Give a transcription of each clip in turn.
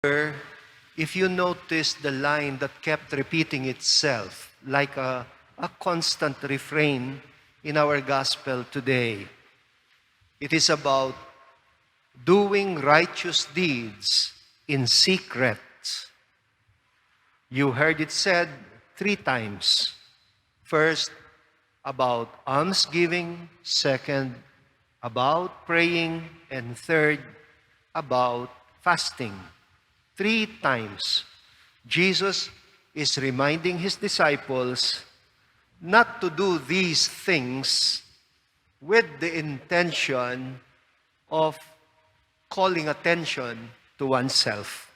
If you notice the line that kept repeating itself like a constant refrain in our gospel today, it is about doing righteous deeds in secret. You heard it said 3 times. First, about almsgiving. Second, about praying. And third, about fasting. 3 times, Jesus is reminding his disciples not to do these things with the intention of calling attention to oneself.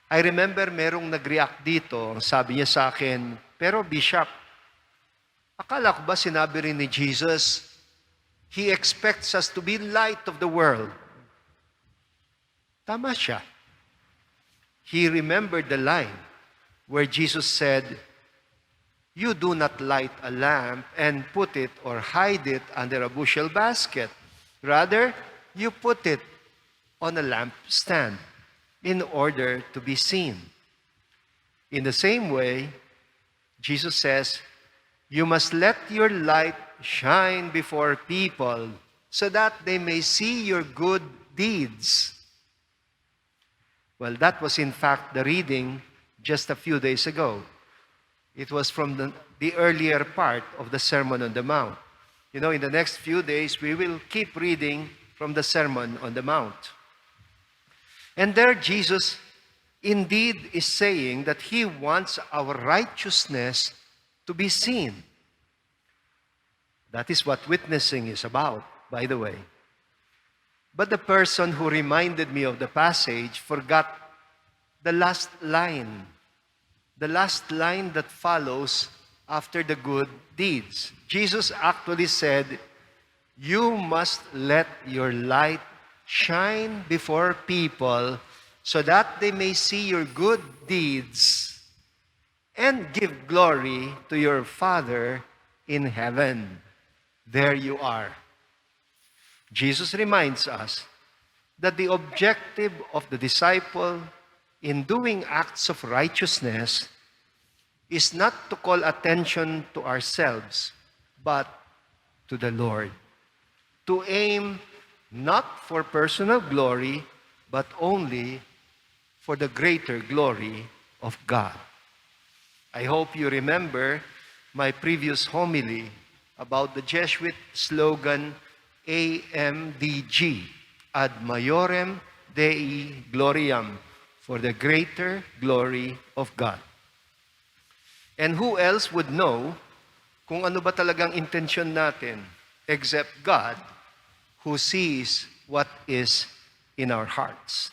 I remember merong nag-react dito, sabi niya sa akin, pero Bishop, akala ko ba sinabi rin ni Jesus, He expects us to be light of the world. Tama siya. He remembered the line where Jesus said, you do not light a lamp and put it or hide it under a bushel basket. Rather, you put it on a lampstand in order to be seen. In the same way, Jesus says, you must let your light shine before people so that they may see your good deeds. Well, that was in fact the reading just a few days ago. It was from the earlier part of the Sermon on the Mount. You know, in the next few days, we will keep reading from the Sermon on the Mount. And there Jesus indeed is saying that He wants our righteousness to be seen. That is what witnessing is about, by the way. But the person who reminded me of the passage forgot the last line. The last line that follows after the good deeds. Jesus actually said, you must let your light shine before people so that they may see your good deeds and give glory to your Father in heaven. There you are. Jesus reminds us that the objective of the disciple in doing acts of righteousness is not to call attention to ourselves, but to the Lord. To aim not for personal glory, but only for the greater glory of God. I hope you remember my previous homily about the Jesuit slogan, AMDG, Ad Maiorem Dei Gloriam, for the greater glory of God. And who else would know kung ano ba talagang intensyon natin except God who sees what is in our hearts?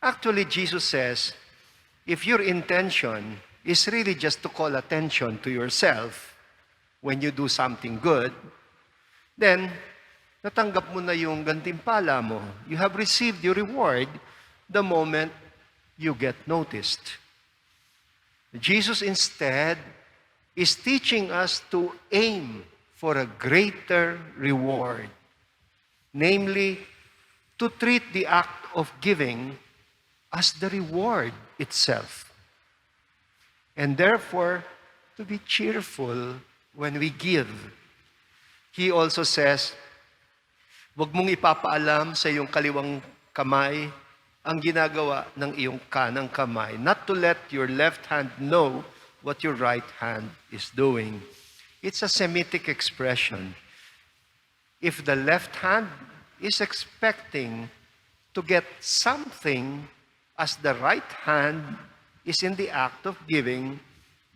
Actually, Jesus says, if your intention is really just to call attention to yourself when you do something good, then natanggap mo na yung gantimpala mo. You have received your reward the moment you get noticed. Jesus instead is teaching us to aim for a greater reward. Namely, to treat the act of giving as the reward itself. And therefore, to be cheerful when we give. He also says, huwag mong ipapaalam sa iyong kaliwang kamay ang ginagawa ng iyong kanang kamay. Not to let your left hand know what your right hand is doing. It's a Semitic expression. If the left hand is expecting to get something as the right hand is in the act of giving,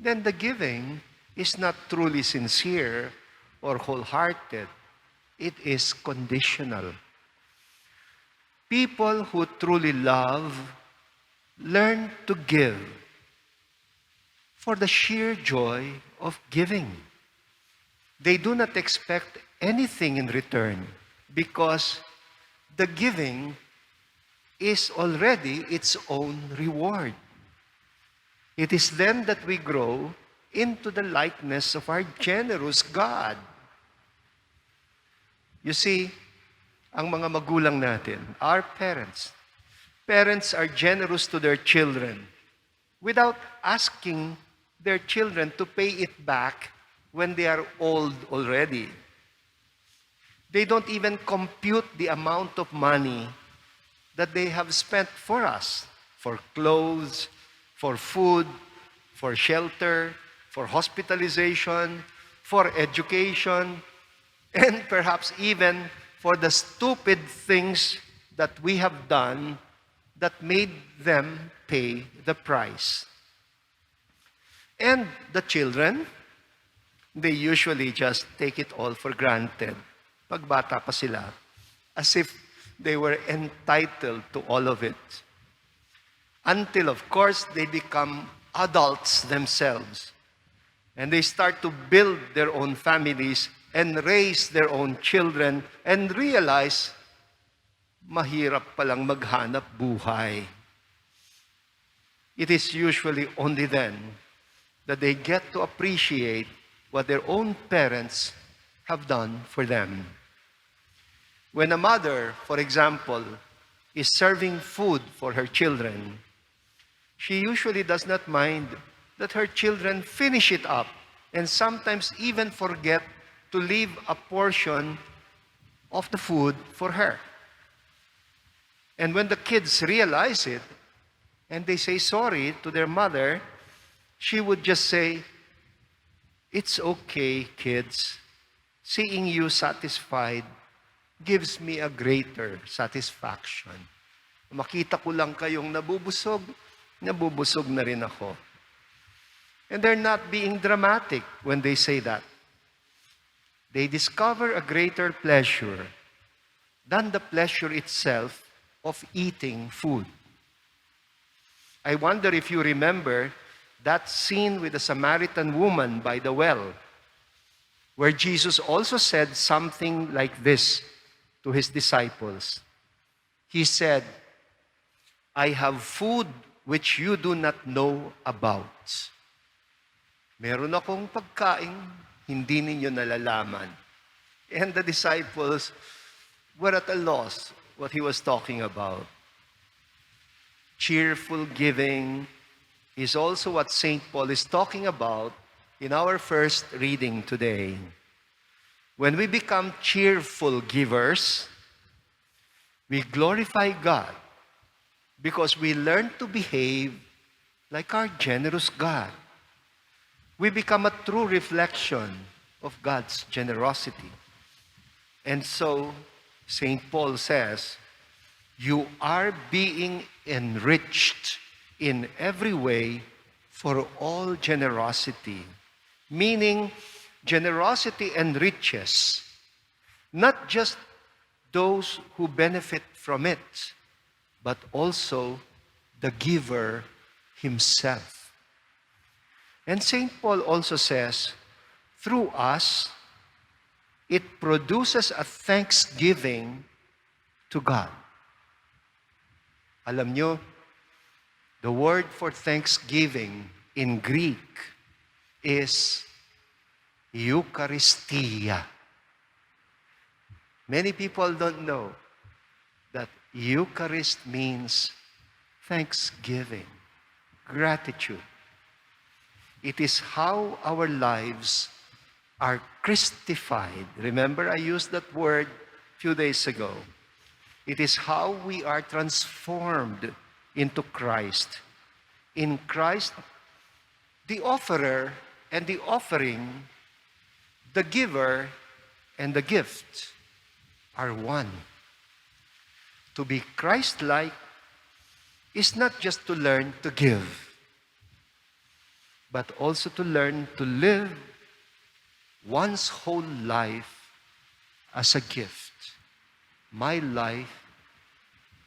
then the giving is not truly sincere or wholehearted. It is conditional. People who truly love learn to give for the sheer joy of giving. They do not expect anything in return because the giving is already its own reward. It is then that we grow into the likeness of our generous God. You see, ang mga magulang natin, our parents, Parents are generous to their children without asking their children to pay it back when they are old already. They don't even compute the amount of money that they have spent for us, for clothes, for food, for shelter, for hospitalization, for education, and perhaps even for the stupid things that we have done that made them pay the price. And the children, they usually just take it all for granted. Pag bata pa sila, as if they were entitled to all of it. Until, of course, they become adults themselves. And they start to build their own families and raise their own children and realize, mahirap palang maghanap buhay. It is usually only then that they get to appreciate what their own parents have done for them. When a mother, for example, is serving food for her children, she usually does not mind that her children finish it up and sometimes even forget to leave a portion of the food for her. And when the kids realize it and they say sorry to their mother, she would just say, "It's okay, kids. Seeing you satisfied gives me a greater satisfaction. Makita ko lang kayong nabubusog na rin ako." And they're not being dramatic when they say that. They discover a greater pleasure than the pleasure itself of eating food. I wonder if you remember that scene with the Samaritan woman by the well, where Jesus also said something like this to his disciples. He said, "I have food which you do not know about." Meron akong pagkain, hindi ninyo nalalaman. And the disciples were at a loss what he was talking about. Cheerful giving is also what St. Paul is talking about in our first reading today. When we become cheerful givers, we glorify God because we learn to behave like our generous God. We become a true reflection of God's generosity. And so, St. Paul says, you are being enriched in every way for all generosity. Meaning, generosity enriches not just those who benefit from it, but also the giver himself. And St. Paul also says, through us, it produces a thanksgiving to God. Alam nyo, the word for thanksgiving in Greek is Eucharistia. Many people don't know that Eucharist means thanksgiving, gratitude. It is how our lives are Christified. Remember, I used that word a few days ago. It is how we are transformed into Christ. In Christ, the offerer and the offering, the giver and the gift are one. To be Christ-like is not just to learn to give, but also to learn to live one's whole life as a gift. My life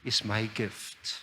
is my gift.